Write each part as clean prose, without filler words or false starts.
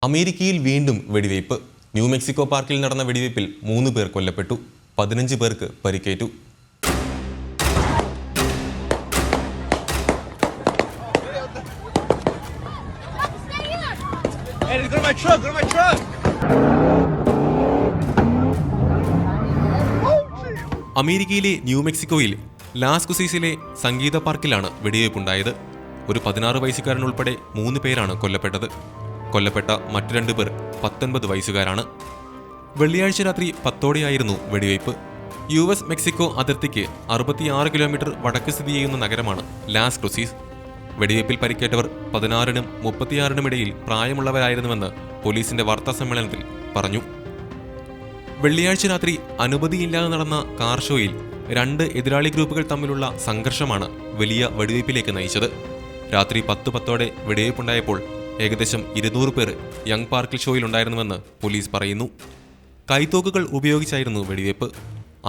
അമേരിക്കയിൽ വീണ്ടും വെടിവയ്പ്. ന്യൂ മെക്സിക്കോ പാർക്കിൽ നടന്ന വെടിവയ്പിൽ 3 പേർ കൊല്ലപ്പെട്ടു, 15 പേർക്ക് പരിക്കേറ്റു. അമേരിക്കയിലെ ന്യൂ മെക്സിക്കോയിൽ ലാസ് കുസീസിലെ സംഗീത പാർക്കിലാണ് വെടിവയ്പുണ്ടായത്. ഒരു 16 വയസ്സുകാരനുൾപ്പെടെ 3 പേരാണ് കൊല്ലപ്പെട്ടത്. കൊല്ലപ്പെട്ട മറ്റു 2 പേർ 19 വയസ്സുകാരാണ്. വെള്ളിയാഴ്ച രാത്രി 10ഓടെയായിരുന്നു വെടിവയ്പ്. US മെക്സിക്കോ അതിർത്തിക്ക് 66 കിലോമീറ്റർ വടക്ക് സ്ഥിതി ചെയ്യുന്ന നഗരമാണ് ലാസ് ക്രുസീസ്. വെടിവയ്പിൽ പരിക്കേറ്റവർ 16നും 36നും ഇടയിൽ പ്രായമുള്ളവരായിരുന്നുവെന്ന് പോലീസിന്റെ വാർത്താസമ്മേളനത്തിൽ പറഞ്ഞു. വെള്ളിയാഴ്ച രാത്രി അനുമതിയില്ലാതെ നടന്ന കാർ ഷോയിൽ 2 എതിരാളി ഗ്രൂപ്പുകൾ തമ്മിലുള്ള സംഘർഷമാണ് വലിയ വെടിവയ്പിലേക്ക് നയിച്ചത്. രാത്രി 10:10 വെടിവയ്പുണ്ടായപ്പോൾ ഏകദേശം 200 പേർ യങ് പാർക്കിൽ ഷോയിലുണ്ടായിരുന്നുവെന്ന് പോലീസ് പറയുന്നു. കൈത്തോക്കുകൾ ഉപയോഗിച്ചായിരുന്നു വെടിവയ്പ്.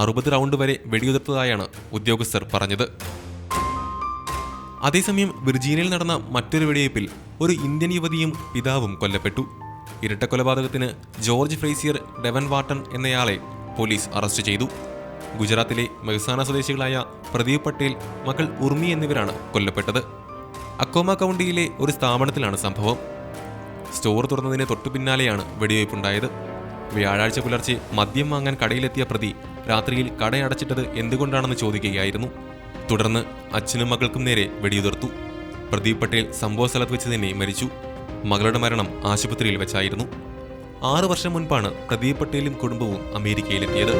60 റൗണ്ട് വരെ വെടിയുതിർത്തതായാണ് ഉദ്യോഗസ്ഥർ പറഞ്ഞത്. അതേസമയം വിർജീനിയയിൽ നടന്ന മറ്റൊരു വെടിവയ്പിൽ ഒരു ഇന്ത്യൻ യുവതിയും പിതാവും കൊല്ലപ്പെട്ടു. ഇരട്ടക്കൊലപാതകത്തിന് ജോർജ് ഫ്രേസിയർ ഡെവൻ വാട്ടൺ എന്നയാളെ പോലീസ് അറസ്റ്റ് ചെയ്തു. ഗുജറാത്തിലെ മെഹ്സാന സ്വദേശികളായ പ്രദീപ് പട്ടേൽ, മകൾ ഉർമി എന്നിവരാണ് കൊല്ലപ്പെട്ടത്. അക്കോമ കൗണ്ടിയിലെ ഒരു സ്ഥാപനത്തിലാണ് സംഭവം. സ്റ്റോർ തുറന്നതിന് തൊട്ടു പിന്നാലെയാണ് വെടിവയ്പുണ്ടായത്. വ്യാഴാഴ്ച പുലർച്ചെ മദ്യം വാങ്ങാൻ കടയിലെത്തിയ പ്രതി രാത്രിയിൽ കടയടച്ചിട്ടത് എന്തുകൊണ്ടാണെന്ന് ചോദിക്കുകയായിരുന്നു. തുടർന്ന് അച്ഛനും മകൾക്കും നേരെ വെടിയുതിർത്തു. പ്രദീപ് പട്ടേൽ സംഭവ സ്ഥലത്ത് വെച്ച് തന്നെ മരിച്ചു. മകളുടെ മരണം ആശുപത്രിയിൽ വെച്ചായിരുന്നു. 6 വർഷം മുൻപാണ് പ്രദീപ് പട്ടേലും കുടുംബവും അമേരിക്കയിലെത്തിയത്.